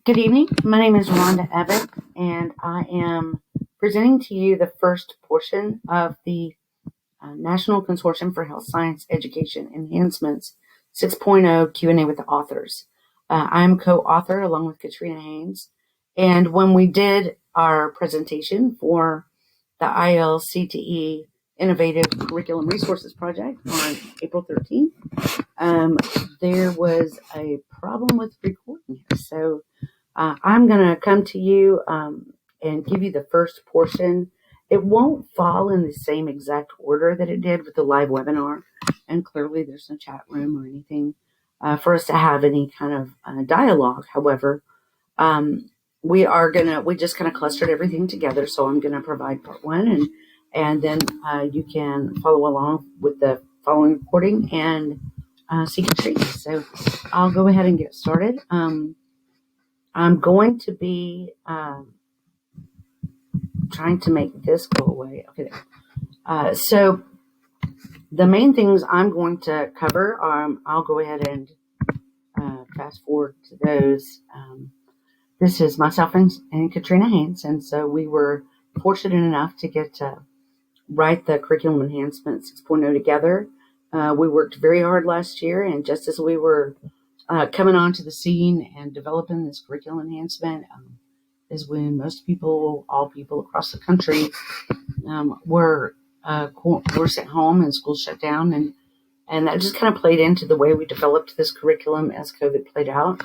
Good evening. My name is Rhonda Evan, and I am presenting to you the first portion of the National Consortium for Health Science Education Enhancements 6.0 Q&A with the authors. I'm co-author along with Katrina Haynes, and when we did our presentation for the ILCTE Innovative Curriculum Resources Project on April 13th, there was a problem with recording here. So I'm going to come to you and give you the first portion. It won't fall in the same exact order that it did with the live webinar. And clearly there's no chat room or anything for us to have any kind of dialogue. However, we just kind of clustered everything together. So I'm going to provide part one and then you can follow along with the following recording and see Katrina. So I'll go ahead and get started. I'm going to be trying to make this go away. Okay. So the main things I'm going to cover, I'll go ahead and fast forward to those. This is myself and Katrina Haynes, and so we were fortunate enough to get to write the Curriculum Enhancements 6.0 together. We worked very hard last year, and just as we were coming onto the scene and developing this curriculum enhancement is when all people across the country were sent home and schools shut down, and that just kind of played into the way we developed this curriculum as COVID played out.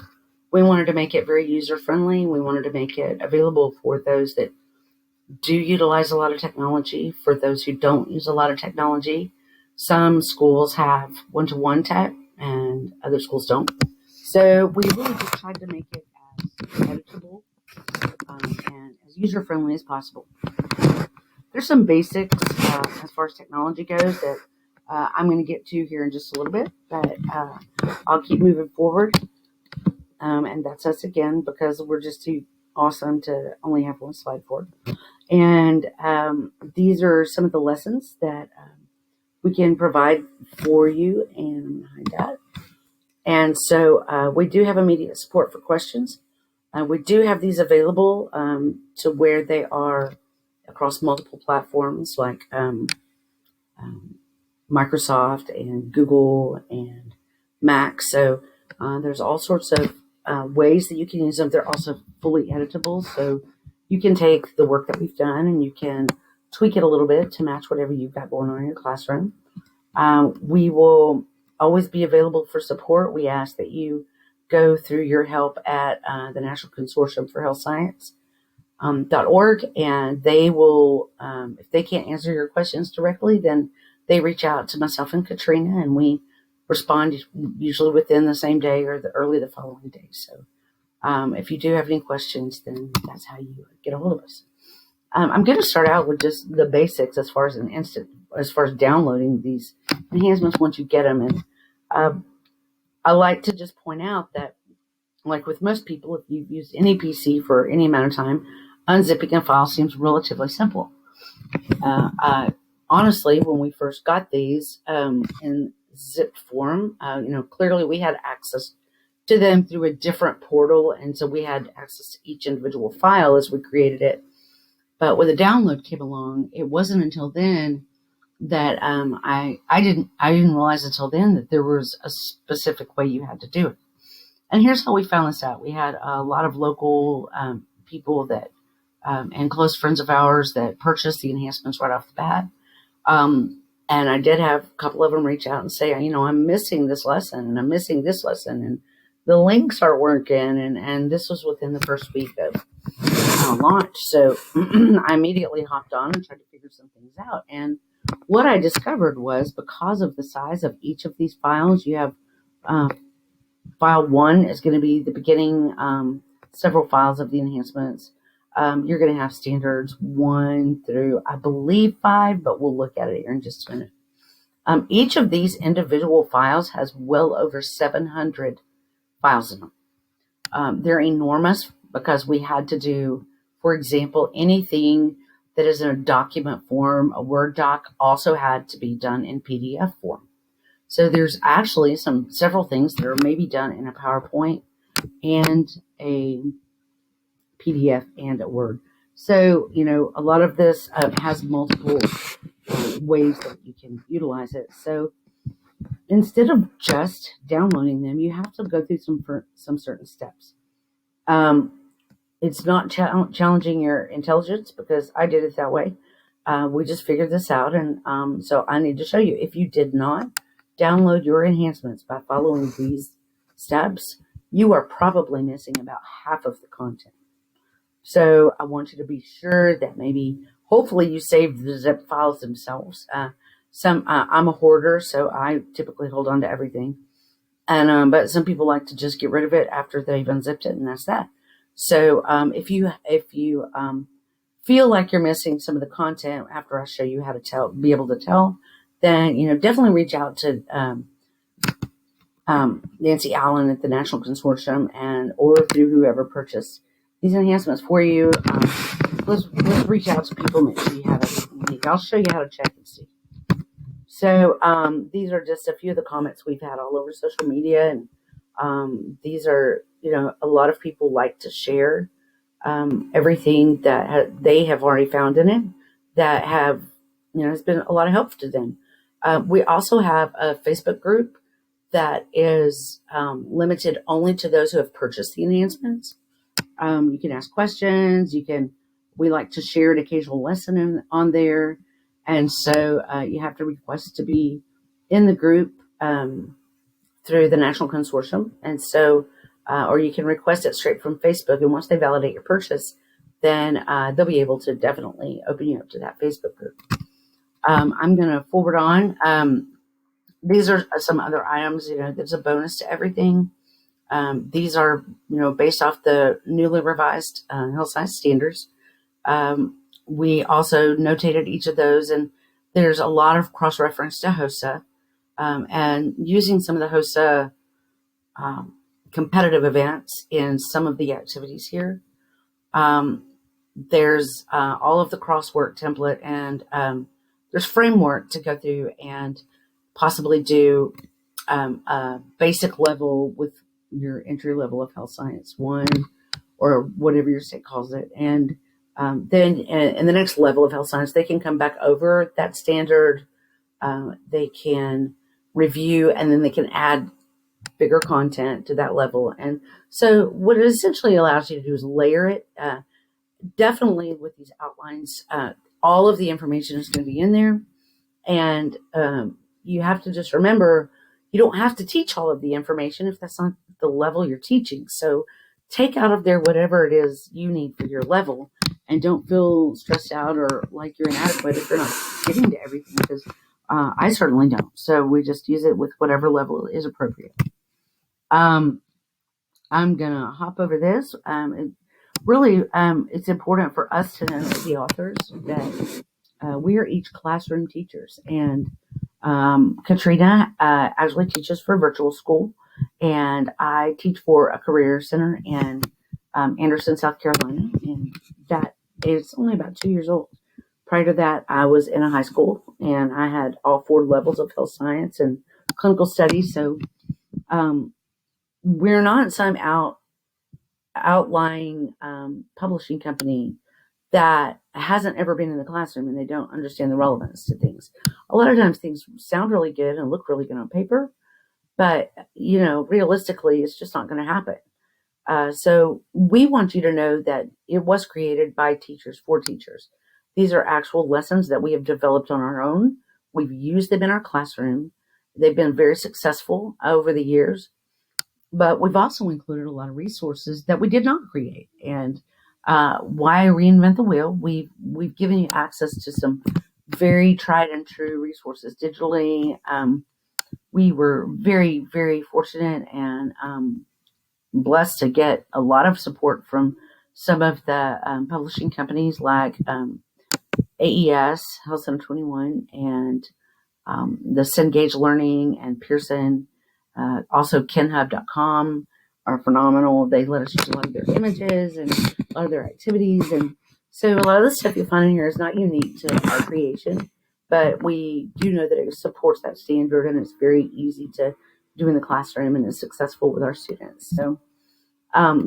We wanted to make it very user-friendly. We wanted to make it available for those that do utilize a lot of technology, for those who don't use a lot of technology. Some schools have one-to-one tech, and other schools don't. So we really just tried to make it as editable and as user-friendly as possible. There's some basics as far as technology goes that I'm going to get to here in just a little bit, but I'll keep moving forward. And that's us again, because we're just too awesome to only have one slide for. And these are some of the lessons that we can provide for you and behind that. And so we do have immediate support for questions. We do have these available to where they are across multiple platforms like Microsoft and Google and Mac. So there's all sorts of ways that you can use them. They're also fully editable. So you can take the work that we've done and you can tweak it a little bit to match whatever you've got going on in your classroom. We will always be available for support. We ask that you go through your help at the National Consortium for Health Science .org, and they will, if they can't answer your questions directly, then they reach out to myself and Katrina, and we respond usually within the same day or early the following day. So if you do have any questions, then that's how you get a hold of us. I'm going to start out with just the basics as far as downloading these enhancements once you get them. And I like to just point out that, like with most people, if you've used any PC for any amount of time, unzipping a file seems relatively simple. Honestly, when we first got these in zipped form, clearly we had access to them through a different portal, and so we had access to each individual file as we created it. But when the download came along, it wasn't until then that I didn't realize until then that there was a specific way you had to do it. And here's how we found this out. We had a lot of local people that and close friends of ours that purchased the enhancements right off the bat. And I did have a couple of them reach out and say, I'm missing this lesson and I'm missing this lesson and the links aren't working. And this was within the first week of launch. So I immediately hopped on and tried to figure some things out. And what I discovered was, because of the size of each of these files, you have file 1 is going to be the beginning, several files of the enhancements. You're going to have standards 1 through, I believe, 5, but we'll look at it here in just a minute. Each of these individual files has well over 700 files in them. They're enormous because we had to do, for example, anything that is in a document form, a Word doc, also had to be done in PDF form. So there's actually several things that are maybe done in a PowerPoint and a PDF and a Word. So, a lot of this has multiple ways that you can utilize it. So instead of just downloading them, you have to go through some certain steps. It's not challenging your intelligence, because I did it that way. We just figured this out, and so I need to show you. If you did not download your enhancements by following these steps, you are probably missing about half of the content. So I want you to be sure that hopefully you saved the zip files themselves. I'm a hoarder, so I typically hold on to everything. And but some people like to just get rid of it after they've unzipped it, and that's that. So if you feel like you're missing some of the content after I show you how to be able to tell, then definitely reach out to Nancy Allen at the National Consortium, or through whoever purchased these enhancements for you. Let's reach out to people, make sure you have everything you need. I'll show you how to check and see. So these are just a few of the comments we've had all over social media, and these are, a lot of people like to share everything that they have already found in it that has been a lot of help to them. We also have a Facebook group that is limited only to those who have purchased the enhancements. You can ask questions. We like to share an occasional lesson on there. And so you have to request to be in the group through the National Consortium. And so, or you can request it straight from Facebook. And once they validate your purchase, then they'll be able to definitely open you up to that Facebook group. I'm going to forward on. These are some other items, there's a bonus to everything. These are, based off the newly revised health science standards. We also notated each of those, and there's a lot of cross-reference to HOSA, and using some of the HOSA competitive events in some of the activities here. There's all of the crosswork template, and there's framework to go through and possibly do a basic level with your entry level of health science 1, or whatever your state calls it. And then in the next level of health science, they can come back over that standard. They can review, and then they can add bigger content to that level. And so what it essentially allows you to do is layer it. Definitely with these outlines, all of the information is going to be in there. And you have to just remember, you don't have to teach all of the information if that's not the level you're teaching. So take out of there whatever it is you need for your level, and don't feel stressed out or like you're inadequate if you're not getting to everything, because I certainly don't. So we just use it with whatever level is appropriate. I'm going to hop over this. It's important for us to know, the authors, that we are each classroom teachers. And Katrina actually teaches for virtual school, and I teach for a career center in Anderson, South Carolina, and that is only about 2 years old. Prior to that, I was in a high school, and I had all 4 levels of health science and clinical studies. So we're not some outlying publishing company that hasn't ever been in the classroom, and they don't understand the relevance to things. A lot of times things sound really good and look really good on paper, but realistically, it's just not going to happen. So we want you to know that it was created by teachers for teachers. These are actual lessons that we have developed on our own. We've used them in our classroom. They've been very successful over the years, but we've also included a lot of resources that we did not create. And why reinvent the wheel? We've given you access to some very tried and true resources digitally. We were very, very fortunate and blessed to get a lot of support from some of the publishing companies like AES, Health Center 21, and the Cengage Learning and Pearson. Also, KenHub.com are phenomenal. They let us use a lot of their images and a lot of their activities. And so a lot of the stuff you'll find in here is not unique to our creation, but we do know that it supports that standard, and it's very easy to do in the classroom and is successful with our students. So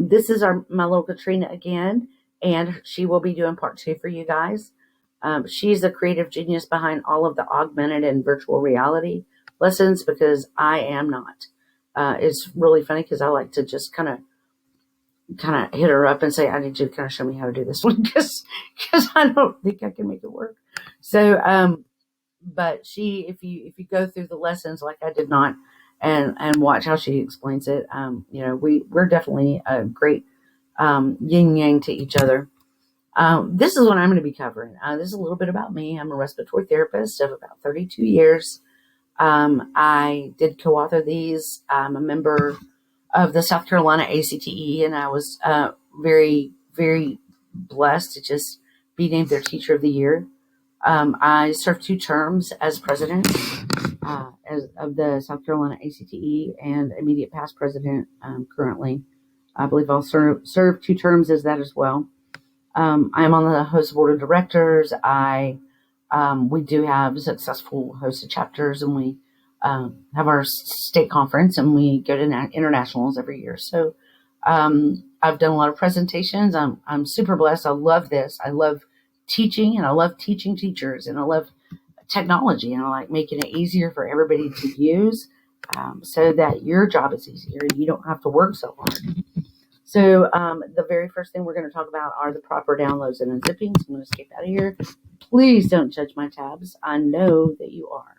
This is my little Katrina again, and she will be doing part 2 for you guys. She's the creative genius behind all of the augmented and virtual reality lessons, because I am not. It's really funny because I like to just kind of hit her up and say, I need you to kind of show me how to do this one, because I don't think I can make it work. So, but if you go through the lessons like I did not, and watch how she explains it, we're definitely a great yin yang to each other. This is what I'm going to be covering. This is a little bit about me. I'm a respiratory therapist of about 32 years. I did co-author these. I'm a member of the South Carolina ACTE, and I was very, very blessed to just be named their Teacher of the Year. I served 2 terms as president of the South Carolina ACTE, and immediate past president currently. I believe I'll serve 2 terms as that as well. I'm on the host board of directors. We do have successful hosted chapters, and we have our state conference, and we go to internationals every year. So I've done a lot of presentations. I'm super blessed. I love this. I love teaching, and I love teaching teachers, and I love technology, and I like making it easier for everybody to use, so that your job is easier and you don't have to work so hard. So the very first thing we're going to talk about are the proper downloads and unzipping. So I'm going to skip out of here. Please don't judge my tabs. I know that you are.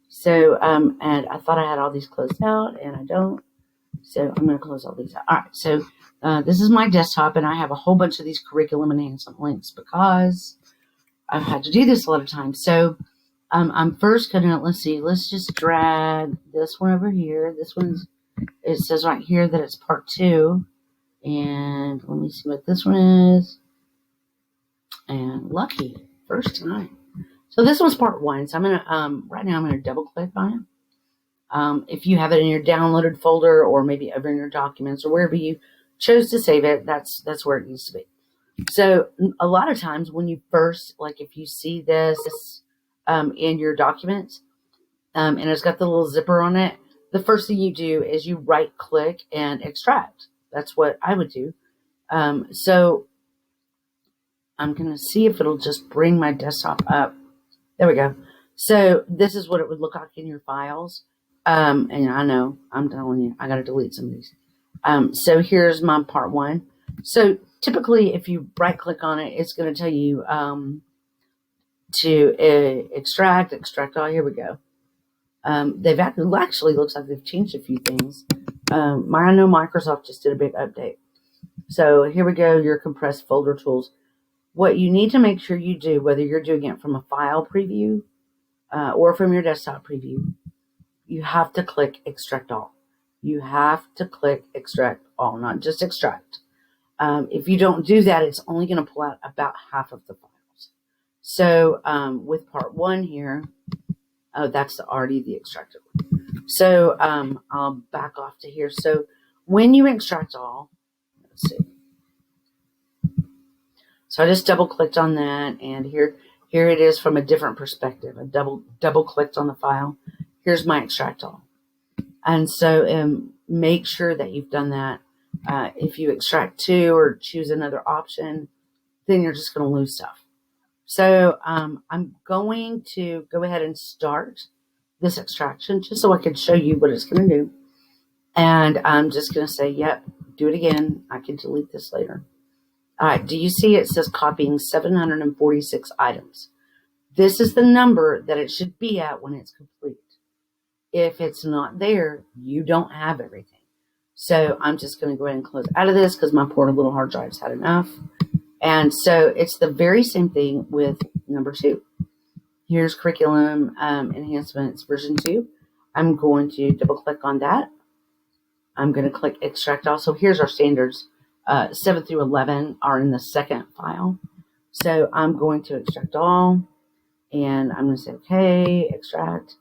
So, and I thought I had all these closed out, and I don't. So I'm going to close all these out. All right. So this is my desktop, and I have a whole bunch of these curriculum enhancement links because I've had to do this a lot of times. So I'm first going to, let's just drag this one over here. This one's, it says right here that it's part 2. And let me see what this one is. And lucky, first time. So this one's part 1. So I'm going to, right now I'm going to double click on it. If you have it in your downloaded folder, or maybe over in your documents, or wherever you chose to save it, that's where it needs to be. So a lot of times when you first, like if you see this in your documents, and it's got the little zipper on it, the first thing you do is you right click and extract. That's what I would do. So I'm going to see if it'll just bring my desktop up. There we go. So this is what it would look like in your files. And I know, I'm telling you, I got to delete some of these. So here's my part 1. So typically, if you right click on it, it's going to tell you to extract all. Here we go. They've actually looks like they've changed a few things. I know Microsoft just did a big update. So here we go, your compressed folder tools. What you need to make sure you do, whether you're doing it from a file preview or from your desktop preview, you have to click extract all. You have to click extract all, not just extract. If you don't do that, it's only going to pull out about half of the files. So with part 1 here, that's already the extracted one. So I'll back off to here. So when you extract all, let's see. So I just double clicked on that, and here it is from a different perspective. I double clicked on the file. Here's my extract all. And so make sure that you've done that. If you extract 2 or choose another option, then you're just going to lose stuff. So I'm going to go ahead and start this extraction just so I can show you what it's going to do. And I'm just going to say, yep, do it again. I can delete this later. All right, do you see it says copying 746 items? This is the number that it should be at when it's complete. If it's not there, you don't have everything. So I'm just going to go ahead and close out of this because my poor little hard drive's had enough. And so it's the very same thing with number 2. Here's curriculum enhancements version 2. I'm going to double click on that. I'm going to click extract all. So here's our standards. 7 through 11 are in the second file. So I'm going to extract all, and I'm going to say, okay, extract.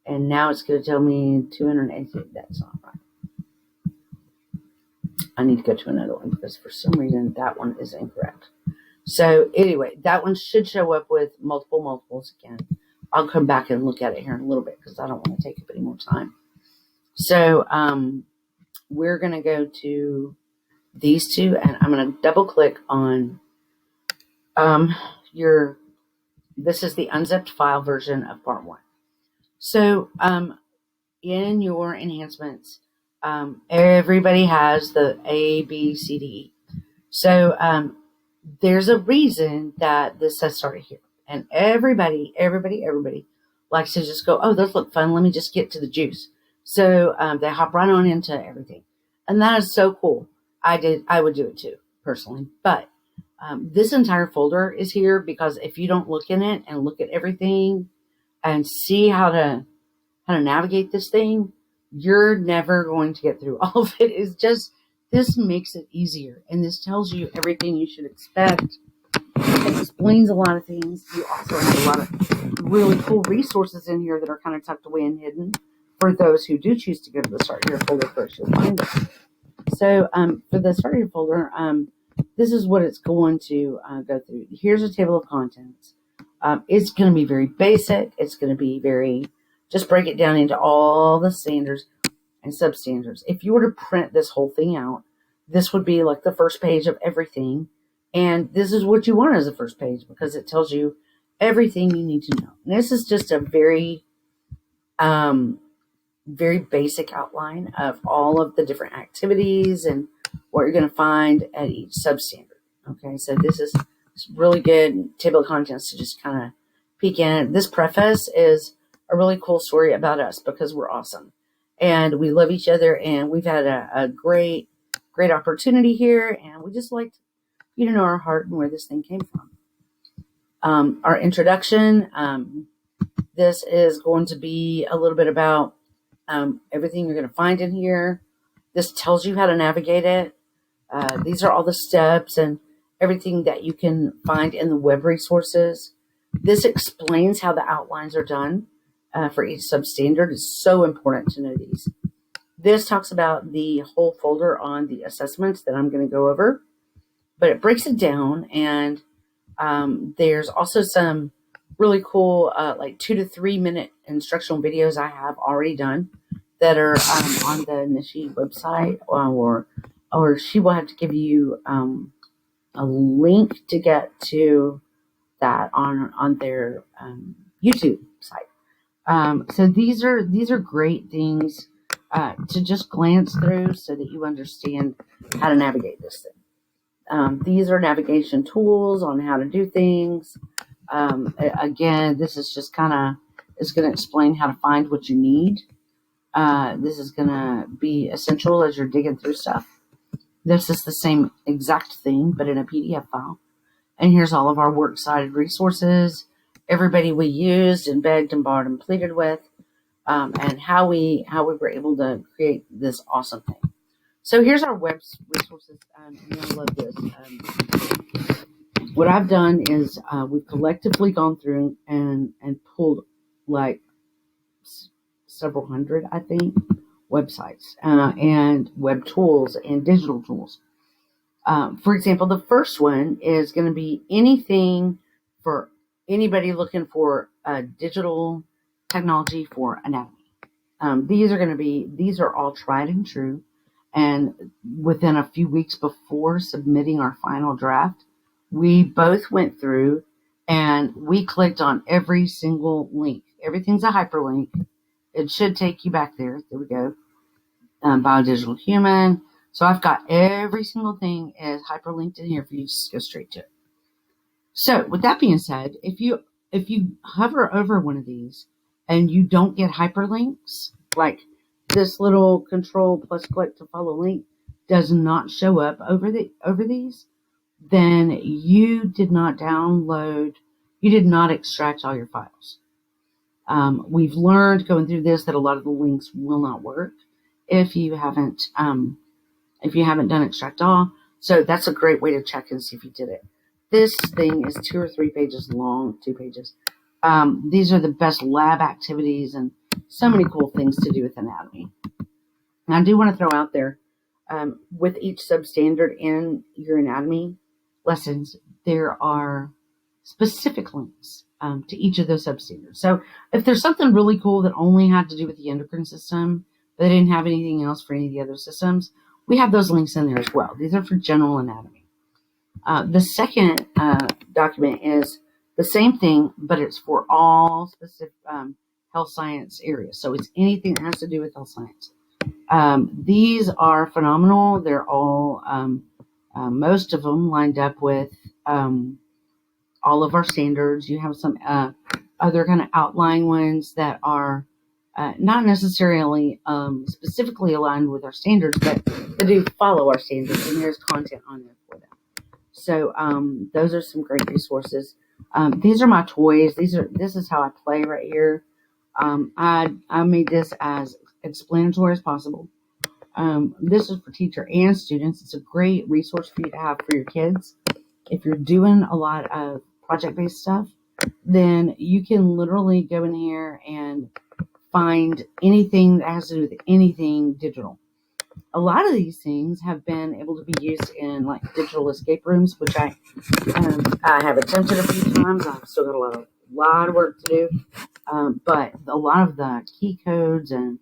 And now it's going to tell me 288. That's not right. I need to go to another one because for some reason that one is incorrect. So anyway, that one should show up with multiples again. I'll come back and look at it here in a little bit because I don't want to take up any more time. So we're going to go to these two, and I'm going to double click on your, this is the unzipped file version of part 1. So in your enhancements, everybody has the A, B, C, D, E. So there's a reason that this has started here. And everybody likes to just go, oh, those look fun. Let me just get to the juice. So they hop right on into everything. And that is so cool. I would do it too, personally. But this entire folder is here because if you don't look in it and look at everything and see how to navigate this thing, you're never going to get through all of it. It's just, this makes it easier. And this tells you everything you should expect. It explains a lot of things. You also have a lot of really cool resources in here that are kind of tucked away and hidden. For those who do choose to go to the Start Here folder first, you'll find it. So for the Start Here folder, this is what it's going to go through. Here's a table of contents. It's going to be very basic. It's going to be very, just break it down into all the standards and substandards. If you were to print this whole thing out, this would be like the first page of everything. And this is what you want as the first page because it tells you everything you need to know. And this is just a very, very basic outline of all of the different activities and what you're going to find at each substandard. Okay, so this is really good table of contents to just kind of peek in. This preface is a really cool story about us because we're awesome and we love each other and we've had a great opportunity here and we just like you to know our heart and where this thing came from. Our introduction, this is going to be a little bit about everything you're going to find in here. This tells you how to navigate it. These are all the steps and everything that you can find in the web resources. This explains how the outlines are done for each substandard. It's so important to know these. This talks about the whole folder on the assessments that I'm going to go over, but it breaks it down, and there's also some really cool like 2 to 3 minute instructional videos I have already done that are on the Nchse website, or she will have to give you a link to get to that on their YouTube site. So these are great things to just glance through so that you understand how to navigate this thing. These are navigation tools on how to do things. Again, this is just it's going to explain how to find what you need. This is going to be essential as you're digging through stuff. This is the same exact thing, but in a PDF file. And here's all of our works cited resources, everybody we used and begged and borrowed and pleaded with, and how we were able to create this awesome thing. So here's our web resources. You're going to love this. What I've done is we've collectively gone through and pulled like several hundred, I think, websites and web tools and digital tools. For example, the first one is going to be anything for anybody looking for digital technology for anatomy. These are all tried and true. And within a few weeks before submitting our final draft, we both went through and we clicked on every single link. Everything's a hyperlink. It should take you back there. There we go. Biodigital human. So I've got every single thing is hyperlinked in here for you to just go straight to it. So with that being said, if you hover over one of these and you don't get hyperlinks, like this little control plus click to follow link does not show up over these, then you did not download, you did not extract all your files. We've learned going through this that a lot of the links will not work if you haven't done extract all. So that's a great way to check and see if you did it. This thing is 2 or 3 pages long, 2 pages. These are the best lab activities and so many cool things to do with anatomy. And I do want to throw out there, with each substandard in your anatomy lessons, there are specific links to each of those substandards. So if there's something really cool that only had to do with the endocrine system, but they didn't have anything else for any of the other systems, we have those links in there as well. These are for general anatomy. The second document is the same thing, but it's for all specific health science areas. So it's anything that has to do with health science. These are phenomenal. They're all, most of them lined up with all of our standards. You have some other kind of outlying ones that are not necessarily specifically aligned with our standards, but they do follow our standards, and there's content on there for them. So those are some great resources. These are my toys. This is how I play right here. I made this as explanatory as possible. This is for teacher and students. It's a great resource for you to have for your kids. If you're doing a lot of project-based stuff, then you can literally go in here and find anything that has to do with anything digital. A lot of these things have been able to be used in like digital escape rooms, which I have attempted a few times. I've still got a lot of work to do. But a lot of the key codes and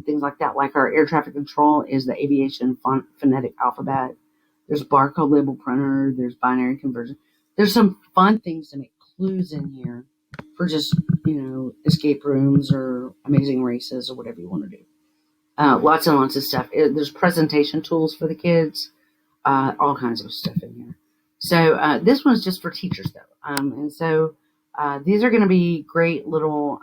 things like that, like our air traffic control is the aviation phonetic alphabet. There's barcode label printer. There's binary conversion. There's some fun things to make clues in here for just, escape rooms or amazing races or whatever you want to do. Lots and lots of stuff. There's presentation tools for the kids, all kinds of stuff in here. So this one's just for teachers, though. And so these are going to be great little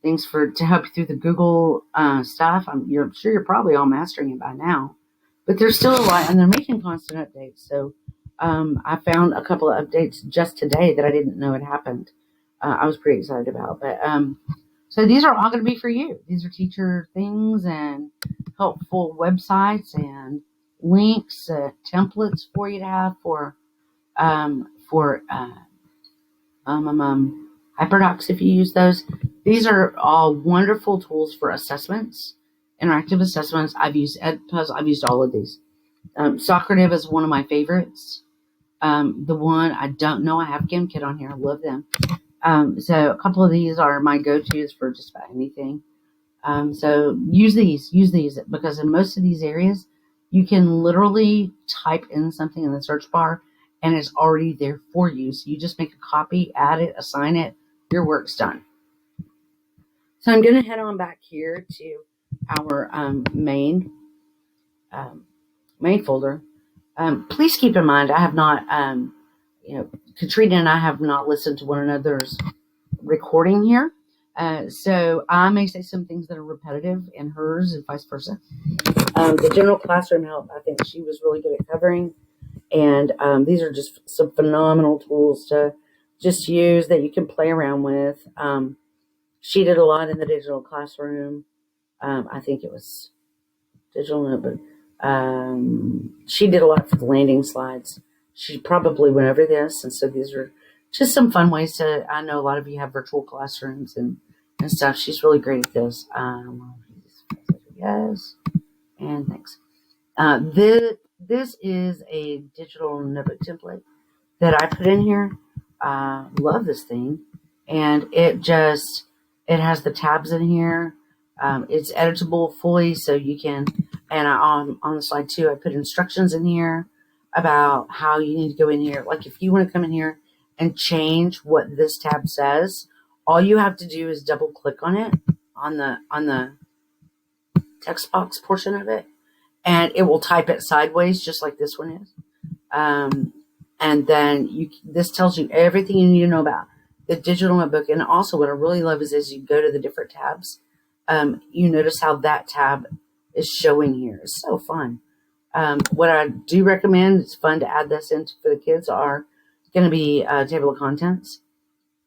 things to help you through the Google stuff. I'm sure you're probably all mastering it by now, but there's still a lot, and they're making constant updates. So I found a couple of updates just today that I didn't know had happened. I was pretty excited about, but so these are all going to be for you. These are teacher things and helpful websites and links, templates for you to have for HyperDocs if you use those. These are all wonderful tools for assessments, interactive assessments. I've used Edpuzzle. I've used all of these. Socrative is one of my favorites. The one I don't know, I have GimKit on here. I love them. So a couple of these are my go-tos for just about anything. So use these because in most of these areas, you can literally type in something in the search bar and it's already there for you. So you just make a copy, add it, assign it, your work's done. So I'm going to head on back here to our main folder. Please keep in mind, I have not, Katrina and I have not listened to one another's recording here. So I may say some things that are repetitive in hers and vice versa. The general classroom help, I think she was really good at covering. And these are just some phenomenal tools to just use that you can play around with. She did a lot in the digital classroom. I think it was digital, no, but she did a lot for the landing slides. She probably went over this, and so these are just some fun ways to. I know a lot of you have virtual classrooms and stuff. She's really great at this. Yes, and thanks. This is a digital notebook template that I put in here. Love this thing, and it has the tabs in here. It's editable fully, so you can. And on the slide too, I put instructions in here about how you need to go in here. Like if you want to come in here and change what this tab says, all you have to do is double click on it on the text box portion of it, and it will type it sideways just like this one is. And then this tells you everything you need to know about the digital notebook. And also what I really love is as you go to the different tabs, you notice how that tab is showing here. It's so fun. What I do recommend, it's fun to add this in for the kids, are going to be table of contents.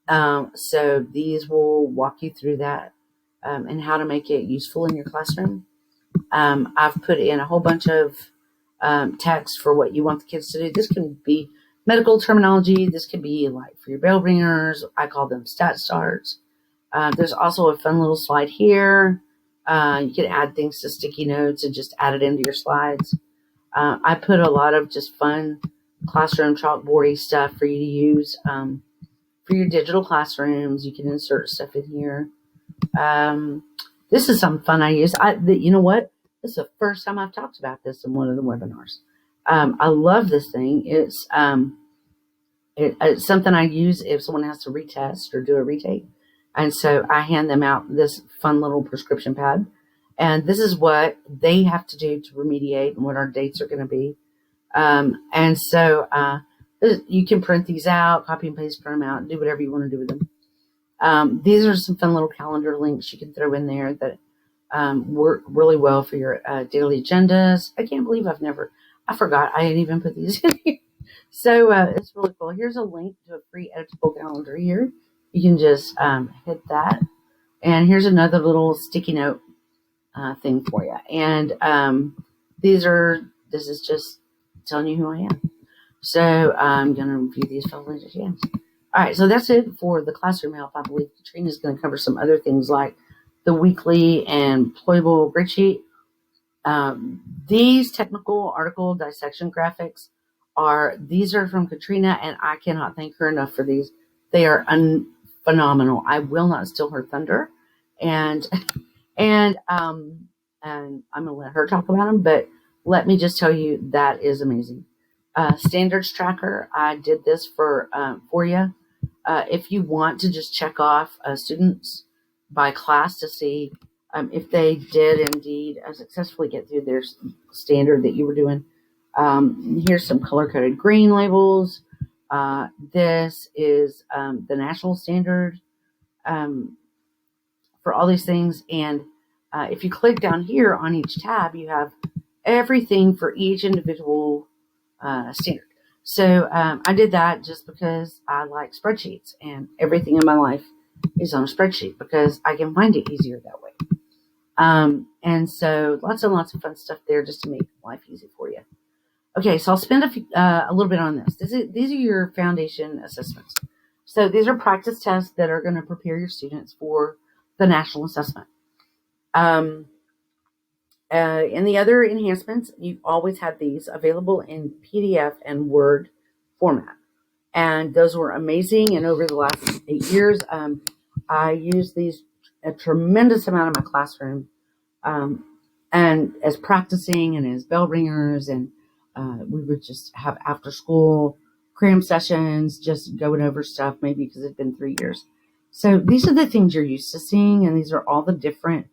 So these will walk you through that and how to make it useful in your classroom. I've put in a whole bunch of text for what you want the kids to do. This can be medical terminology. This could be like for your bell ringers. I call them stat starts. There's also a fun little slide here. You can add things to sticky notes and just add it into your slides. I put a lot of just fun classroom chalkboardy stuff for you to use for your digital classrooms. You can insert stuff in here. This is some fun I use. You know what? This is the first time I've talked about this in one of the webinars. I love this thing. It's something I use if someone has to retest or do a retake. And so I hand them out this fun little prescription pad. And this is what they have to do to remediate and what our dates are going to be. And so you can print these out, copy and paste, print them out, and do whatever you want to do with them. These are some fun little calendar links you can throw in there that work really well for your daily agendas. I can't believe I forgot I didn't even put these in here. So it's really cool. Here's a link to a free editable calendar here. You can just hit that. And here's another little sticky note thing for you. And this is just telling you who I am. So I'm going to review these fellows again. All right, so that's it for the classroom help. I believe Katrina is going to cover some other things like the weekly and employable grade sheet. These technical article dissection graphics these are from Katrina, and I cannot thank her enough for these. They are phenomenal. I will not steal her thunder, and I'm gonna let her talk about them. But let me just tell you that is amazing. Standards tracker. I did this for you. If you want to just check off students by class to see if they did indeed successfully get through their standard that you were doing. Here's some color-coded green labels. This is the national standard for all these things. And if you click down here on each tab, you have everything for each individual standard. So I did that just because I like spreadsheets, and everything in my life is on a spreadsheet because I can find it easier that way. And so lots and lots of fun stuff there just to make life easy for you. Okay, so I'll spend a little bit on this. These are your foundation assessments. So these are practice tests that are going to prepare your students for the national assessment. In the other enhancements, you've always had these available in PDF and Word format. And those were amazing. And over the last 8 years, I used these a tremendous amount in my classroom. And as practicing and as bell ringers, and we would just have after school cram sessions, just going over stuff, maybe because it's been 3 years. So these are the things you're used to seeing, and these are all the different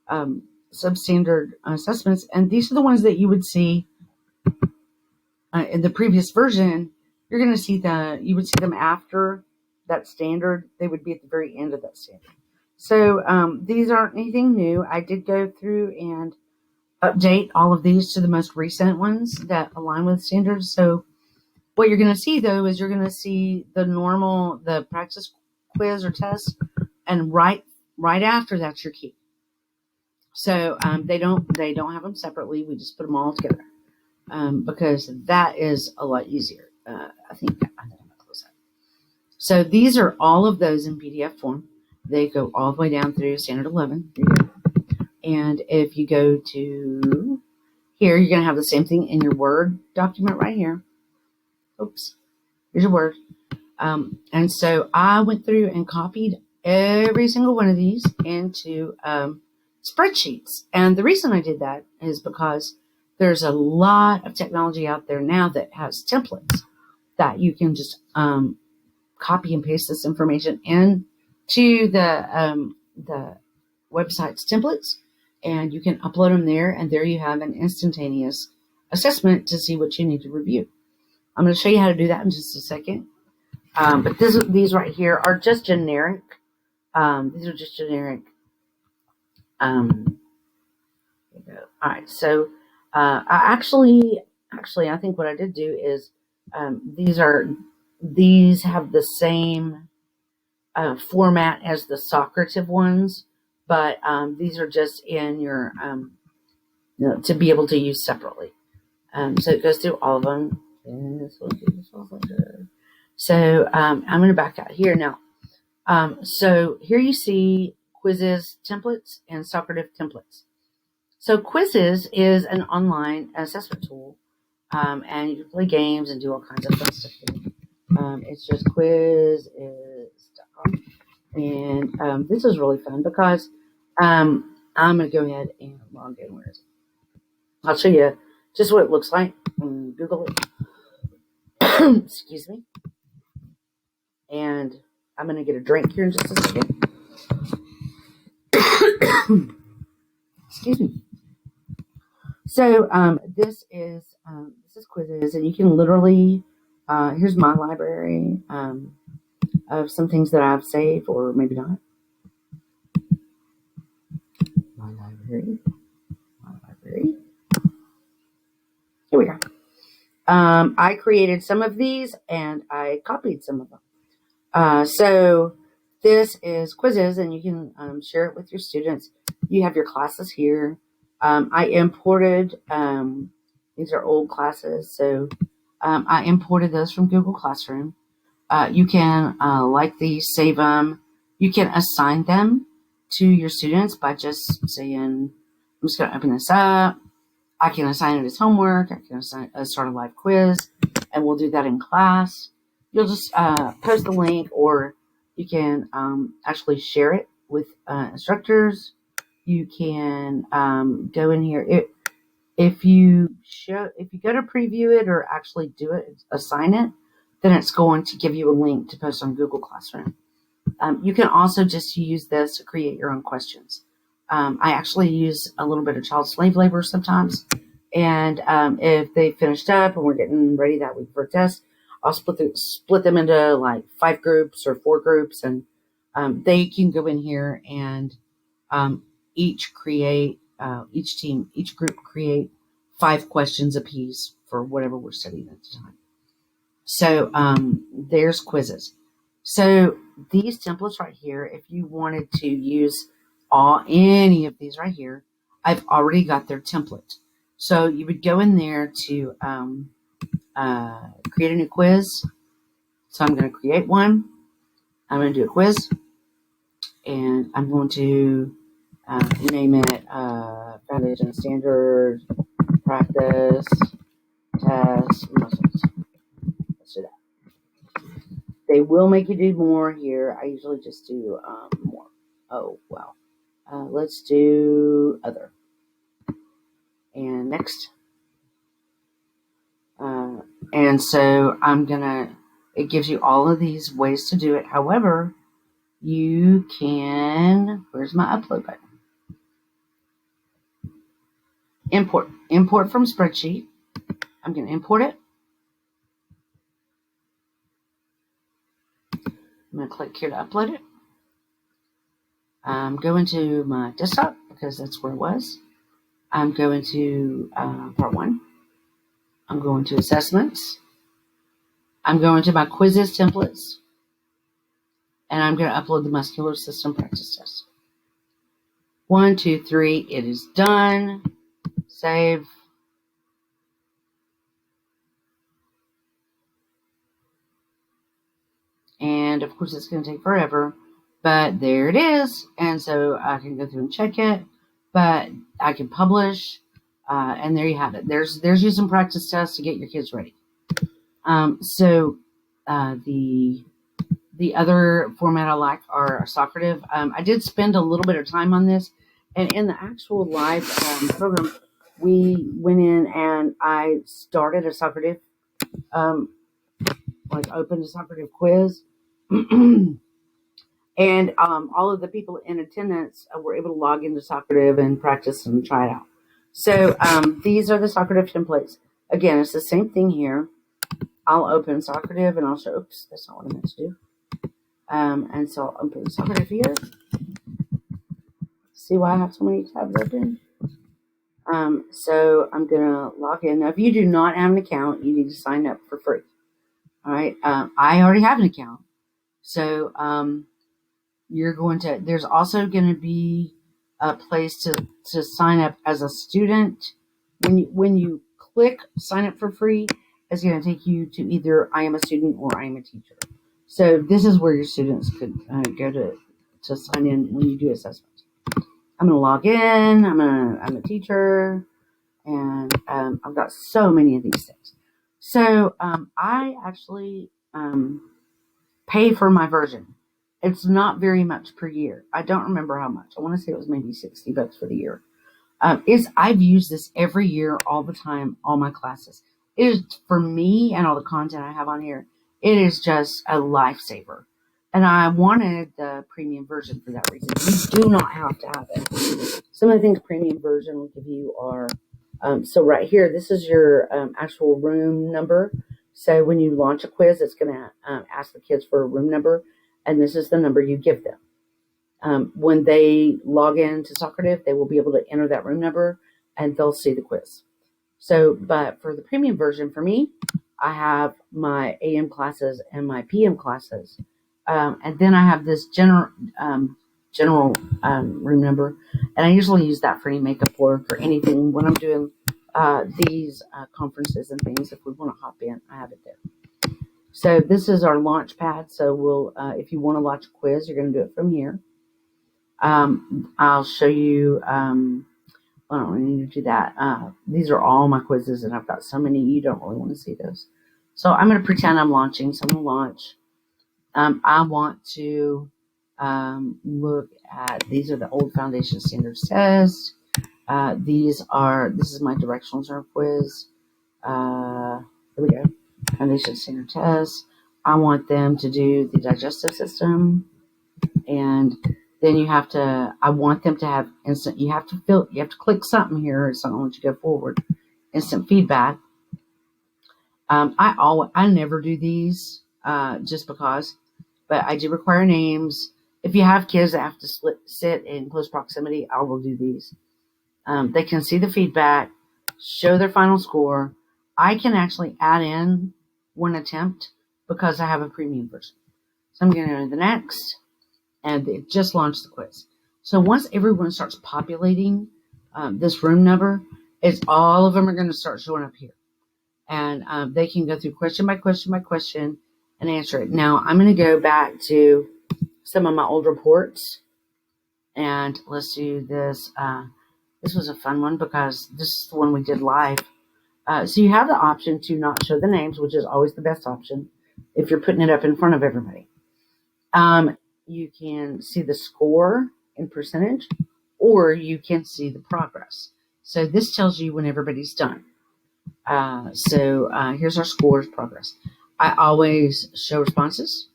substandard assessments, and these are the ones that you would see in the previous version. You would see them after that standard. They would be at the very end of that standard. So these aren't anything new. I did go through and update all of these to the most recent ones that align with standards. So what you're going to see, though, is you're going to see the practice quiz or test, and right after that's your key. So they don't have them separately. We just put them all together because that is a lot easier. I think I'm going to close that. So these are all of those in PDF form. They go all the way down through Standard 11. Here you go. And if you go to here, you're going to have the same thing in your Word document right here. Oops. Here's your Word. And so I went through and copied every single one of these into spreadsheets. And the reason I did that is because there's a lot of technology out there now that has templates that you can just copy and paste this information into the website's templates, and you can upload them there, and there you have an instantaneous assessment to see what you need to review. I'm going to show you how to do that in just a second. But these right here are just generic. These are just generic. All right. So I think what I did do is these have the same format as the Socrative ones, but these are just in your to be able to use separately. So it goes through all of them. So I'm going to back out here now. So here you see quizzes templates and Socrative templates. So quizzes is an online assessment tool, and you can play games and do all kinds of fun stuff there. It's just quiz.com, and this is really fun because I'm going to go ahead and log in. Where is it? I'll show you just what it looks like. Google it. Excuse me. And I'm going to get a drink here in just a second. Excuse me. So this is quizzes, and you can literally here's my library of some things that I've saved, or maybe not. My library. Here we go. I created some of these, and I copied some of them. So this is quizzes, and you can share it with your students. You have your classes here. I imported, these are old classes, so I imported those from Google Classroom. You can like these, save them. You can assign them to your students by just saying, I'm just going to open this up. I can assign it as homework. I can start a live quiz, and we'll do that in class. You'll just post the link, or you can actually share it with instructors. You can go in here. If you go to preview it or actually do it, assign it, then it's going to give you a link to post on Google Classroom. You can also just use this to create your own questions. I actually use a little bit of child slave labor sometimes. And if they finished up and we're getting ready that week for a test, I'll split them into like 5 groups or 4 groups. And they can go in here and each group create 5 questions apiece for whatever we're studying at the time. So there's quizzes. So these templates right here, if you wanted to use any of these right here, I've already got their template. So you would go in there to create a new quiz. So I'm going to create one. I'm going to do a quiz. And I'm going to name it Foundation Standard Practice Test Muscles. Let's do that. They will make you do more here. I usually just do more. Oh, wow. Let's do other. And next. And so it gives you all of these ways to do it. However, you can, where's my upload button? Import from spreadsheet. I'm going to import it. I'm going to click here to upload it. I'm going to my desktop because that's where it was. I'm going to part 1. I'm going to assessments. I'm going to my quizzes templates. And I'm going to upload the muscular system practice test. 1, 2, 3. It is done. Save. And of course it's going to take forever. But there it is. And so I can go through and check it. But I can publish. And there you have it. There's you some practice tests to get your kids ready. The other format I like are Socrative. I did spend a little bit of time on this, and in the actual live program, we went in and I started a Socrative, opened a Socrative quiz, and all of the people in attendance were able to log into Socrative and practice and try it out. So these are the Socrative templates. Again, it's the same thing here. I'll open Socrative and I'll show. Oops, that's not what I meant to do. And so I'll open Socrative here. See why I have so many tabs open? So I'm gonna log in. Now, if you do not have an account, you need to sign up for free. All right. I already have an account, so there's also going to be a place to sign up as a student. When you click sign up for free, it's going to take you to either I am a student or I am a teacher. So this is where your students could go to sign in when you do assessments. I'm going to log in. I'm a teacher, and I've got so many of these things. So I actually pay for my version. It's not very much per year. I don't remember how much. I want to say it was maybe $60 for the year. I've used this every year, all the time, all my classes. It is, for me and all the content I have on here, it is just a lifesaver. And I wanted the premium version for that reason. You do not have to have it. Some of the things premium version will give you are, so right here, this is your actual room number. So when you launch a quiz, it's going to ask the kids for a room number, and this is the number you give them. When they log into Socrative, they will be able to enter that room number and they'll see the quiz. So, but for the premium version, for me, I have my AM classes and my PM classes. And then I have this general room number. And I usually use that for any makeup or for anything when I'm doing these conferences and things. If we want to hop in, I have it there. So this is our launch pad. So we'll, if you want to launch a quiz, you're going to do it from here. I'll show you, I don't need to do that. These are all my quizzes, and I've got so many, you don't really want to see those. So I'm going to pretend I'm launching. So I'm going to launch. I want to look at, these are the old foundation standards tests. This is my directional term quiz. Here we go. Foundation standard tests. I want them to do the digestive system, and then I want them to have instant, you have to click something here. It's not going to let you go forward. Instant feedback. I never do these, just because, but I do require names. If you have kids that have to sit in close proximity, I will do these. They can see the feedback, show their final score. I can actually add in one attempt because I have a premium version. So I'm going to go to the next. And it just launched the quiz. So once everyone starts populating this room number, all of them are going to start showing up here. And they can go through question by question by question and answer it. Now, I'm going to go back to some of my old reports. And let's do this. This was a fun one because this is the one we did live. So you have the option to not show the names, which is always the best option if you're putting it up in front of everybody. You can see the score in percentage, or you can see the progress. So this tells you when everybody's done. Here's our scores progress. I always show responses.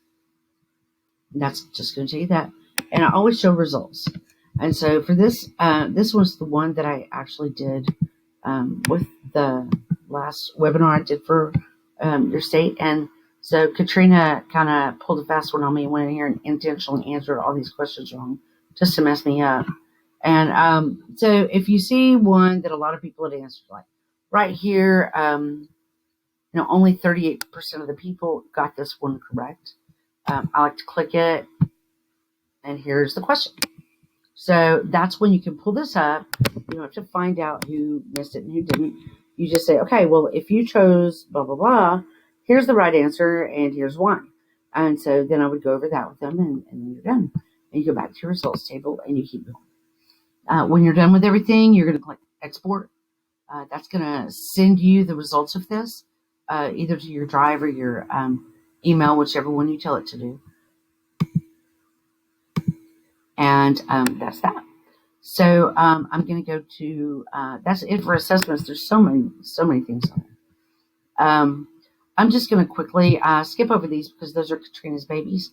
That's just going to tell you that. And I always show results. And so for this, this was the one that I actually did with the last webinar I did for your state. And so Katrina kind of pulled a fast one on me and went in here and intentionally answered all these questions wrong just to mess me up. And so if you see one that a lot of people had answered, like right here, only 38% of the people got this one correct. I like to click it, and here's the question. So that's when you can pull this up. You don't have to find out who missed it and who didn't. You just say, okay, well, if you chose blah, blah, blah, here's the right answer, and here's why. And so then I would go over that with them, and then you're done. And you go back to your results table, and you keep going. When you're done with everything, you're going to click Export. That's going to send you the results of this, either to your drive or your email, whichever one you tell it to do. And that's that. So I'm going to go to, that's it for assessments. There's so many things on it. I'm just going to quickly skip over these because those are Katrina's babies.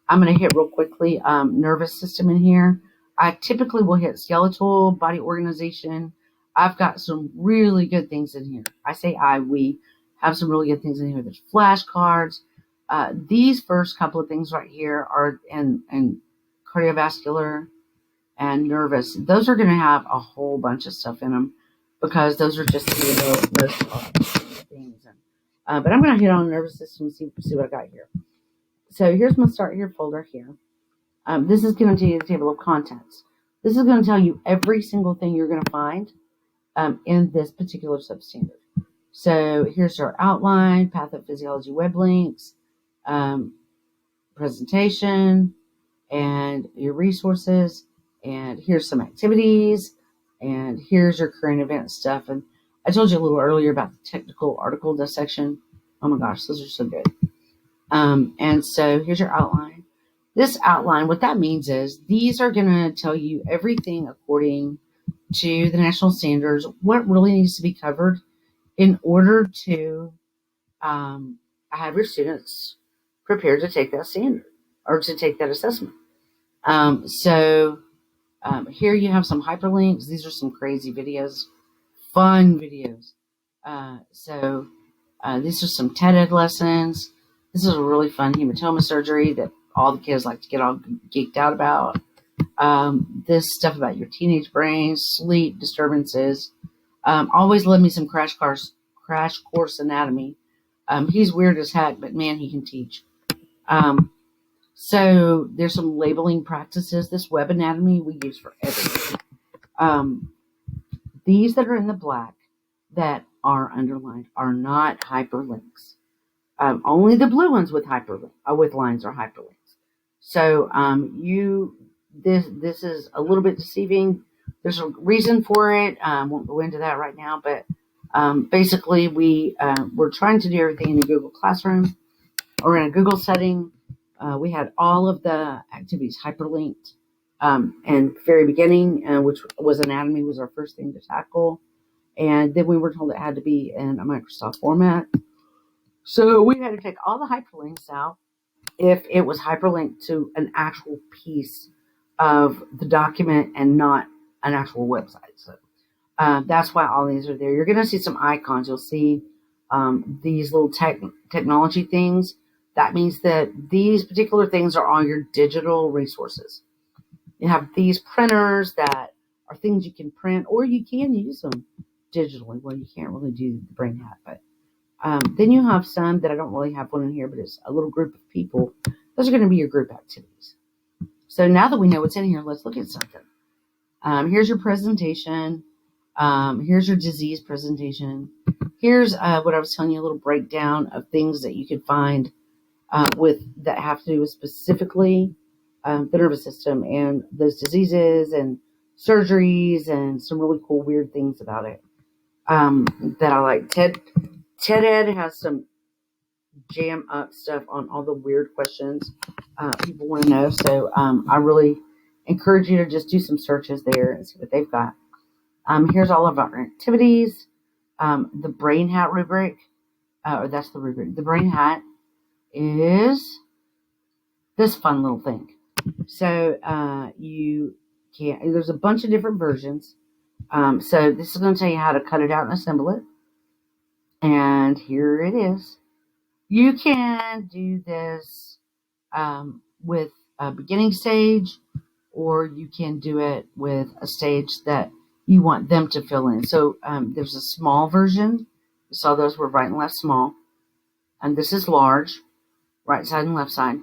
I'm going to hit real quickly nervous system in here. I typically will hit skeletal, body organization. I've got some really good things in here. I say we have some really good things in here. There's flashcards. These first couple of things right here are in cardiovascular and nervous. Those are going to have a whole bunch of stuff in them because those are just the most things. But I'm going to hit on nervous system and see what I got here. So here's my start here folder here. This is going to tell you the table of contents. This is going to tell you every single thing you're going to find in this particular substandard. So here's our outline, pathophysiology web links, presentation, and your resources, and here's some activities, and here's your current event stuff. And I told you a little earlier about the technical article dissection. Oh my gosh, those are so good. And so here's your outline. This outline, what that means is these are going to tell you everything according to the national standards, what really needs to be covered in order to have your students prepared to take that standard or to take that assessment. So here you have some hyperlinks. These are some crazy videos, fun videos. These are some TED Ed lessons. This is a really fun hematoma surgery that all the kids like to get all geeked out about. This stuff about your teenage brain, sleep disturbances. Always love me some crash course anatomy. He's weird as heck, but man, he can teach. So there's some labeling practices. This web anatomy we use for everything. These that are in the black that are underlined are not hyperlinks. Only the blue ones with with lines are hyperlinks. So this is a little bit deceiving. There's a reason for it. Won't go into that right now, but basically we're trying to do everything in the Google Classroom or in a Google setting. We had all of the activities hyperlinked. And very beginning, which was anatomy, was our first thing to tackle. And then we were told it had to be in a Microsoft format. So we had to take all the hyperlinks out if it was hyperlinked to an actual piece of the document and not an actual website. So that's why all these are there. You're going to see some icons. You'll see these little technology things. That means that these particular things are all your digital resources. You have these printers that are things you can print, or you can use them digitally. Well, you can't really do the brain hat, but then you have some that I don't really have one in here, but it's a little group of people. Those are going to be your group activities. So now that we know what's in here, let's look at something. Here's your presentation. Here's your disease presentation. Here's what I was telling you, a little breakdown of things that you could find that have to do with specifically the nervous system and those diseases and surgeries and some really cool weird things about it that I like. TED Ed has some jam up stuff on all the weird questions people want to know. So I really encourage you to just do some searches there and see what they've got. Here's all of our activities. The brain hat rubric, or that's the rubric. The brain hat is this fun little thing. So there's a bunch of different versions. So this is going to tell you how to cut it out and assemble it. And here it is. You can do this with a beginning stage, or you can do it with a stage that you want them to fill in. So there's a small version. You saw those were right and left small. And this is large, right side and left side.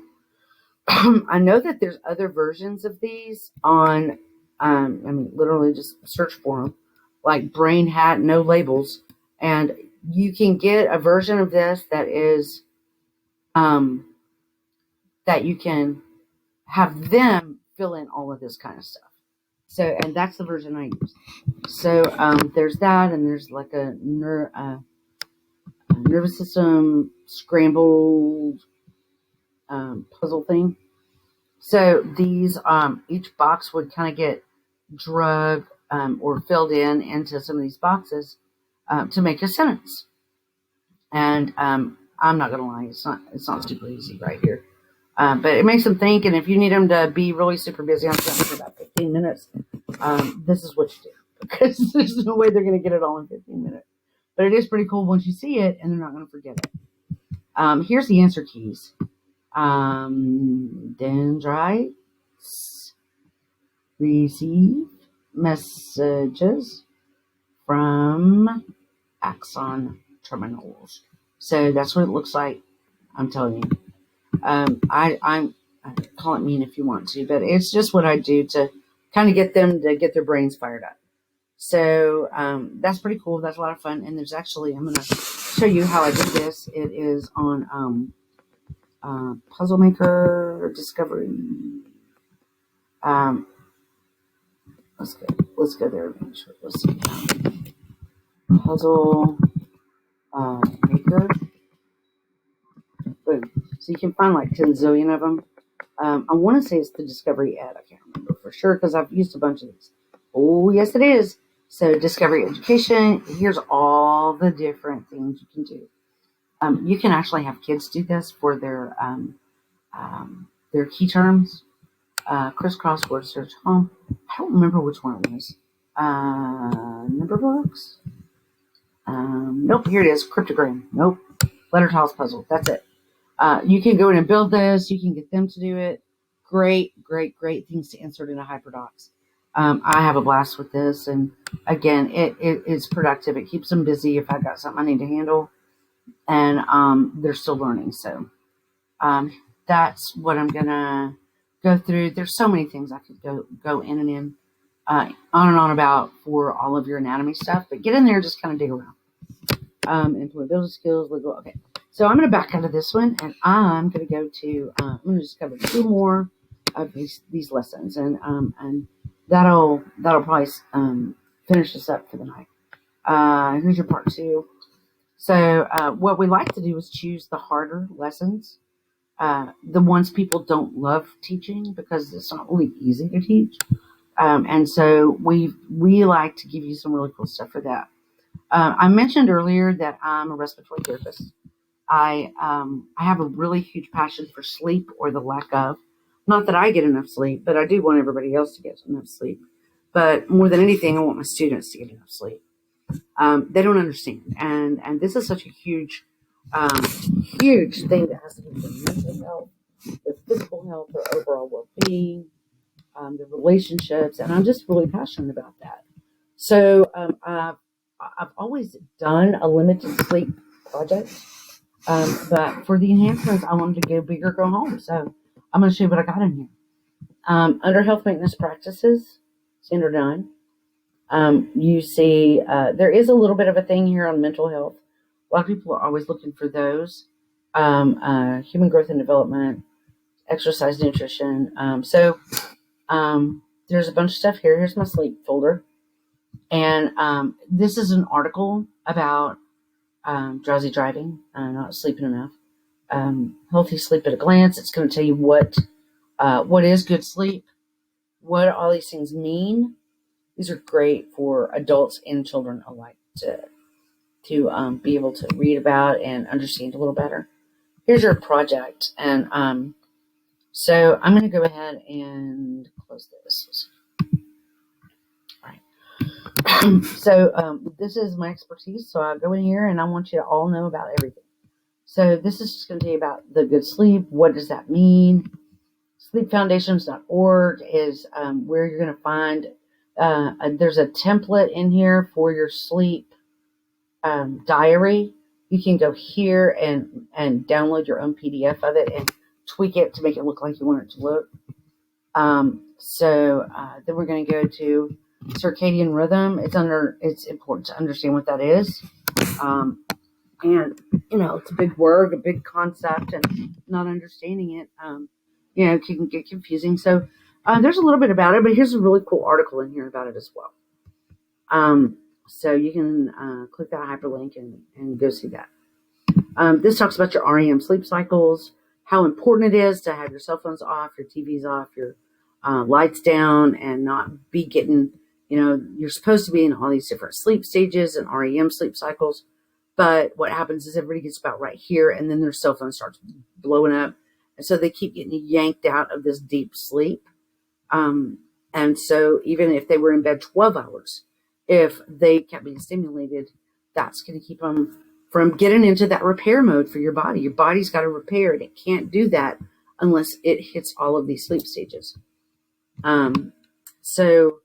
I know that there's other versions of these on, literally just search for them, like Brain Hat, no labels. And you can get a version of this that is, that you can have them fill in all of this kind of stuff. So, and that's the version I use. So, there's that, and there's like a nervous system scrambled puzzle thing. So these, each box would kind of get drug or filled in into some of these boxes to make a sentence. And I'm not gonna lie, it's not super easy right here. But it makes them think, and if you need them to be really super busy on something for about 15 minutes, this is what you do, because there's no way they're going to get it all in 15 minutes. But it is pretty cool once you see it, and they're not going to forget it. Here's the answer keys. Dendrites receive messages from axon terminals. So that's what it looks like. I'm telling you. I call it mean if you want to, but it's just what I do to kind of get them to get their brains fired up. So that's pretty cool. That's a lot of fun. And there's actually, I'm going to show you how I did this. It is on Puzzle Maker Discovery. Let's go there. Make sure. Let's see. Puzzle Maker. Boom. So you can find like 10 zillion of them. I want to say it's the Discovery Ed. I can't remember for sure because I've used a bunch of these. Oh, yes, it is. So discovery education, here's all the different things you can do. You can actually have kids do this for their key terms. Crisscross word search home. I don't remember which one it was. Number books. Nope, here it is. Cryptogram. Nope. Letter tiles puzzle. That's it. You can go in and build this. You can get them to do it. Great things to insert into HyperDocs. I have a blast with this, and again, it's productive. It keeps them busy if I've got something I need to handle, and they're still learning. So that's what I'm gonna go through. There's so many things I could go in and in, on and on about for all of your anatomy stuff, but get in there and just kind of dig around. Employability skills, legal. Okay, so I'm going to back out of this one, and I'm going to go to. I'm going to just cover 2 more of these lessons, and that'll probably finish us up for the night. Here's your part 2. So what we like to do is choose the harder lessons, the ones people don't love teaching because it's not really easy to teach, and so we like to give you some really cool stuff for that. I mentioned earlier that I'm a respiratory therapist. I have a really huge passion for sleep, or the lack of. Not that I get enough sleep, but I do want everybody else to get enough sleep. But more than anything, I want my students to get enough sleep. They don't understand, and this is such a huge thing that has to do with their mental health, their physical health, their overall well-being, their relationships, and I'm just really passionate about that. So I've always done a limited sleep project, but for the enhancements, I wanted to go big or go home. So I'm going to show you what I got in here. Under health maintenance practices, standard 9, you see there is a little bit of a thing here on mental health. A lot of people are always looking for those. Human growth and development, exercise, nutrition. So there's a bunch of stuff here. Here's my sleep folder. And this is an article about drowsy driving, not sleeping enough. Healthy sleep at a glance. It's going to tell you what is good sleep, what all these things mean. These are great for adults and children alike to be able to read about and understand a little better. Here's your project, and so I'm going to go ahead and close this. So this is my expertise. So I'll go in here and I want you to all know about everything. So this is just going to tell you about the good sleep. What does that mean? Sleepfoundations.org is where you're going to find, there's a template in here for your sleep diary. You can go here and download your own PDF of it and tweak it to make it look like you want it to look. So then we're going to go to circadian rhythm. It's important to understand what that is. And, it's a big word, a big concept, and not understanding it, can get confusing. So there's a little bit about it, but here's a really cool article in here about it as well. So you can click that hyperlink and go see that. This talks about your REM sleep cycles, how important it is to have your cell phones off, your TVs off, your lights down, and not be getting, you're supposed to be in all these different sleep stages and REM sleep cycles. But what happens is everybody gets about right here, and then their cell phone starts blowing up. And so they keep getting yanked out of this deep sleep. And so even if they were in bed 12 hours, if they kept being stimulated, that's going to keep them from getting into that repair mode for your body. Your body's got to repair, and it can't do that unless it hits all of these sleep stages. So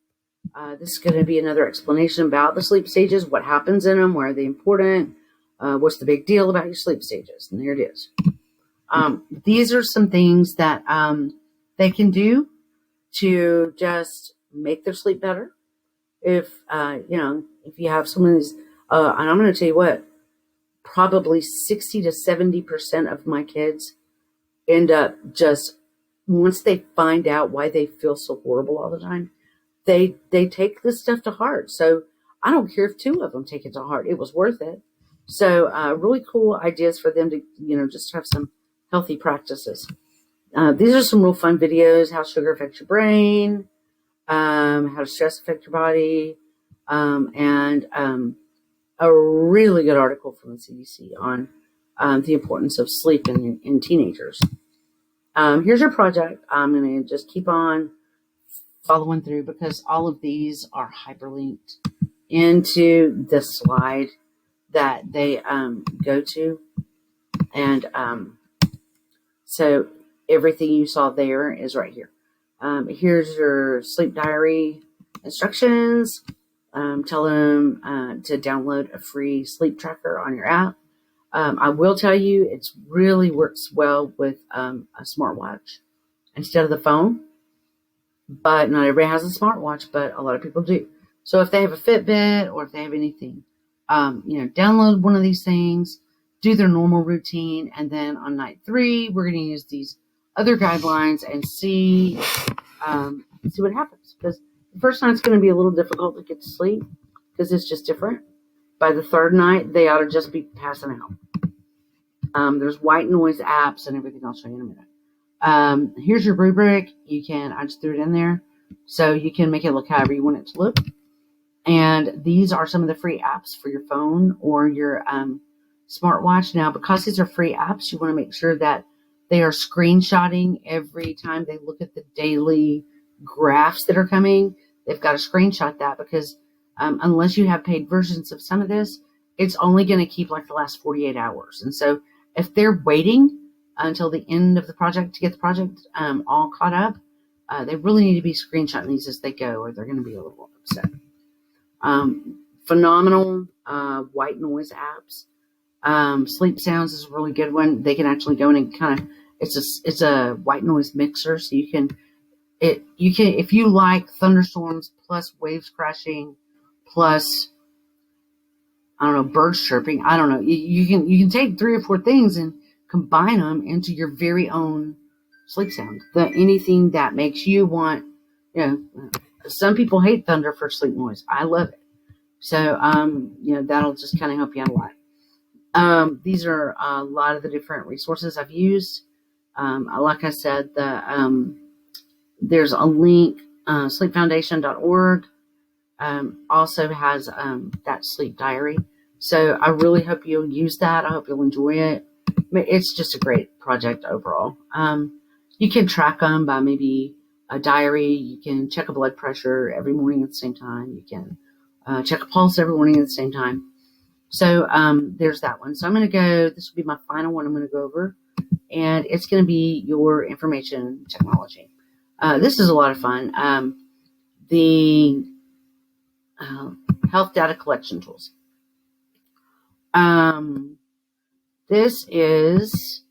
this is going to be another explanation about the sleep stages, what happens in them, why are they important, what's the big deal about your sleep stages, and there it is. These are some things that they can do to just make their sleep better. If you have someone who's, and I'm going to tell you what, probably 60 to 70% of my kids end up just, once they find out why they feel so horrible all the time, they take this stuff to heart. So I don't care if 2 of them take it to heart. It was worth it. So really cool ideas for them to, just have some healthy practices. These are some real fun videos, how sugar affects your brain. how does stress affect your body, and a really good article from the CDC on the importance of sleep in teenagers. Here's your project. I'm going to just keep on following through because all of these are hyperlinked into the slide that they go to. And so everything you saw there is right here. Here's your sleep diary instructions. Tell them to download a free sleep tracker on your app. I will tell you, it really works well with a smartwatch instead of the phone. But not everybody has a smartwatch, but a lot of people do. So if they have a Fitbit or if they have anything, download one of these things, do their normal routine, and then on night 3, we're going to use these other guidelines and see what happens. Because the first night's going to be a little difficult to get to sleep because it's just different. By the 3rd night, they ought to just be passing out. There's white noise apps and everything I'll show you in a minute. Here's your rubric. I just threw it in there. So you can make it look however you want it to look. And these are some of the free apps for your phone or your smartwatch. Now, because these are free apps, you want to make sure that they are screenshotting every time they look at the daily graphs that are coming. They've got to screenshot that because unless you have paid versions of some of this, it's only going to keep like the last 48 hours. And so if they're waiting until the end of the project to get the project all caught up, they really need to be screenshotting these as they go or they're going to be a little upset. Phenomenal white noise apps. Sleep Sounds is a really good one. They can actually go in and it's a white noise mixer, so you can if you like thunderstorms plus waves crashing plus birds chirping. I don't know. You can take 3 or 4 things and combine them into your very own sleep sound. Anything that makes you want. Some people hate thunder for sleep noise. I love it. So that'll just kind of help you out a lot. These are a lot of the different resources I've used. Like I said, there's a link, sleepfoundation.org. Also has that sleep diary. So I really hope you'll use that. I hope you'll enjoy it. It's just a great project overall. You can track them by maybe a diary. You can check a blood pressure every morning at the same time. You can check a pulse every morning at the same time. So there's that one. So I'm going to go, this will be my final one I'm going to go over. And it's going to be your information technology. This is a lot of fun. The health data collection tools. This is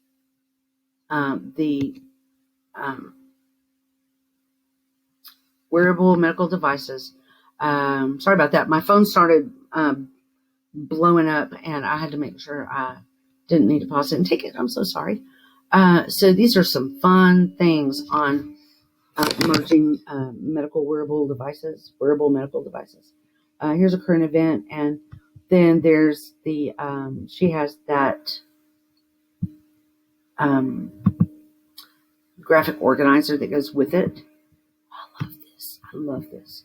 the wearable medical devices. Sorry about that. My phone started blowing up, and I had to make sure I didn't need to pause it and take it. I'm so sorry. So these are some fun things on emerging wearable medical devices. Here's a current event, and then there's the she has that graphic organizer that goes with it. I love this.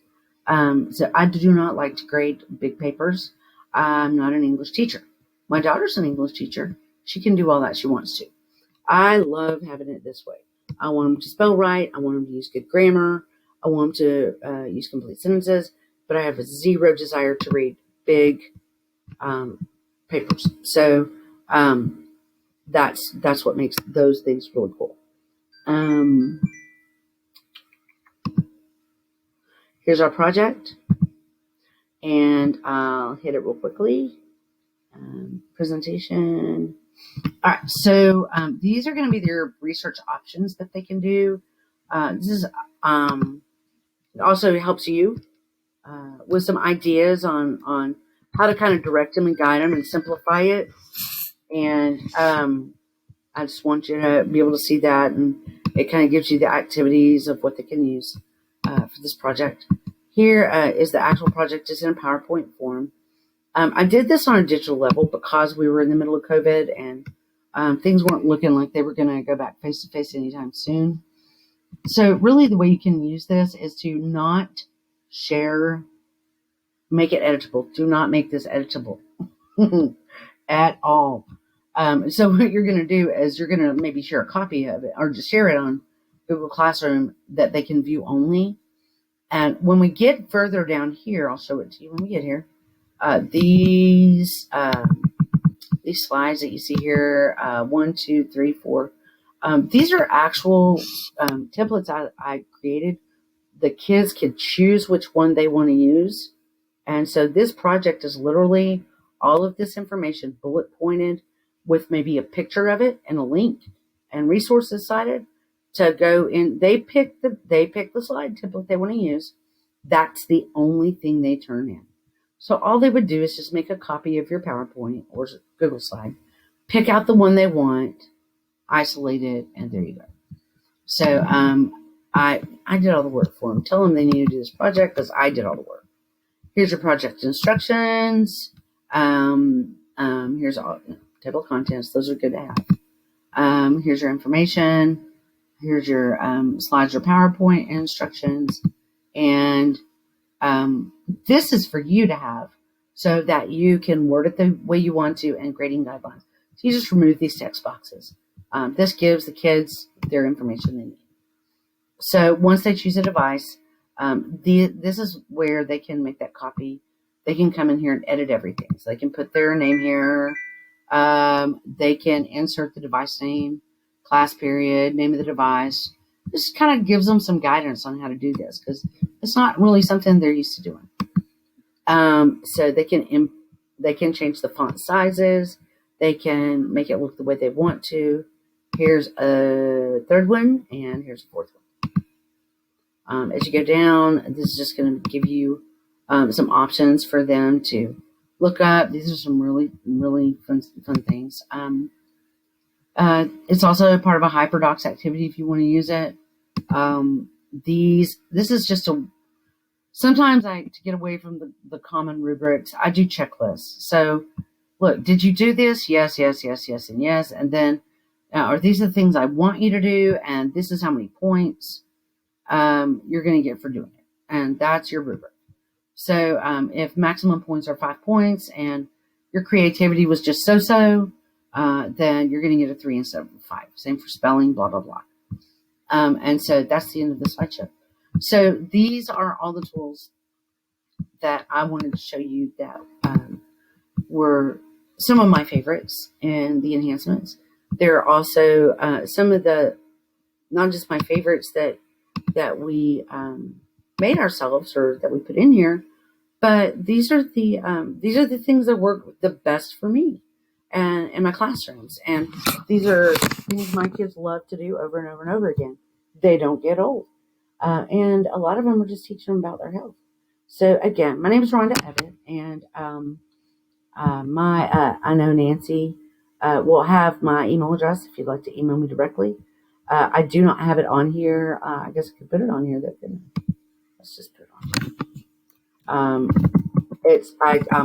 So I do not like to grade big papers. I'm not an English teacher. My daughter's an English teacher. She can do all that she wants to. I love having it this way. I want them to spell right. I want them to use good grammar. I want them to use complete sentences. But I have a zero desire to read big papers. So that's what makes those things really cool. Here's our project. And I'll hit it real quickly. Presentation. All right, so these are going to be their research options that they can do. This is it also helps you with some ideas on how to kind of direct them and guide them and simplify it. And I just want you to be able to see that, and it kind of gives you the activities of what they can use for this project. Here is the actual project. It's in a PowerPoint form. I did this on a digital level because we were in the middle of COVID and things weren't looking like they were going to go back face-to-face anytime soon. So really the way you can use this is to not share, make it editable. Do not make this editable at all. So what you're going to do is you're going to maybe share a copy of it or just share it on Google Classroom that they can view only. And when we get further down here, I'll show it to you when we get here. These slides that you see here, 1, 2, 3, 4. These are actual templates I created. The kids can choose which one they want to use. And so this project is literally all of this information bullet pointed with maybe a picture of it and a link and resources cited to go in. They pick the slide template they want to use. That's the only thing they turn in. So all they would do is just make a copy of your PowerPoint or Google slide, pick out the one they want, isolate it, and there you go. So I did all the work for them. Tell them they need to do this project because I did all the work. Here's your project instructions. Here's all table of contents. Those are good to have. Here's your information. Here's your slides, your PowerPoint instructions, and this is for you to have so that you can word it the way you want to and grading guidelines. So you just remove these text boxes. This gives the kids their information they need. So once they choose a device, this is where they can make that copy. They can come in here and edit everything. So they can put their name here. They can insert the device name, class period, name of the device. This kind of gives them some guidance on how to do this because it's not really something they're used to doing. So they can change the font sizes. They can make it look the way they want to. Here's a third one, and here's a fourth one. As you go down, this is just going to give you some options for them to look up. These are some really, really fun things. It's also part of a HyperDocs activity if you want to use it. This is just sometimes to get away from the common rubrics, I do checklists. So look, did you do this? Yes, yes, yes, yes, and yes. And then, or these are the things I want you to do. And this is how many points you're going to get for doing it. And that's your rubric. So if maximum points are 5 points and your creativity was just so, then you're going to get a 3 instead of a 5. Same for spelling, blah, blah, blah. And so that's the end of the slideshow. So these are all the tools that I wanted to show you that were some of my favorites in the enhancements. There are also some of the, not just my favorites that we made ourselves or that we put in here, but these are the things that work the best for me and in my classrooms. And these are things my kids love to do over and over and over again. They don't get old. And a lot of them are just teaching them about their health. So again, my name is Rhonda Evatt, and I know Nancy will have my email address if you'd like to email me directly. I do not have it on here. I guess I could put it on here. Let's just put it on here. I'm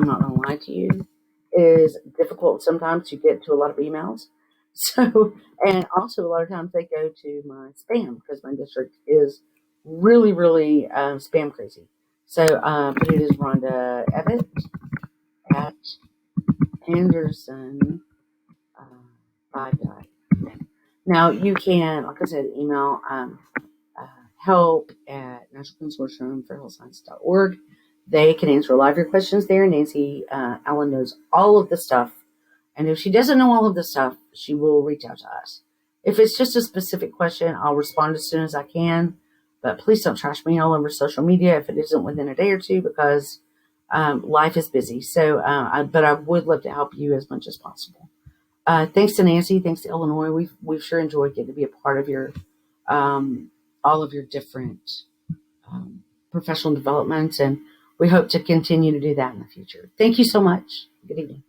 not going to lie to you. It is difficult sometimes to get to a lot of emails. So, and also a lot of times they go to my spam because my district is really, really spam crazy. So, but it is Rhonda Evatt at Anderson 5. Now you can, like I said, email help at nationalconsortiumforhealthscience.org. They can answer a lot of your questions there. Nancy Allen knows all of the stuff. And if she doesn't know all of the stuff, she will reach out to us. If it's just a specific question, I'll respond as soon as I can. But please don't trash me all over social media if it isn't within a day or two because life is busy. So, but I would love to help you as much as possible. Thanks to Nancy. Thanks to Illinois. We've sure enjoyed getting to be a part of your all of your different professional developments, and we hope to continue to do that in the future. Thank you so much. Good evening.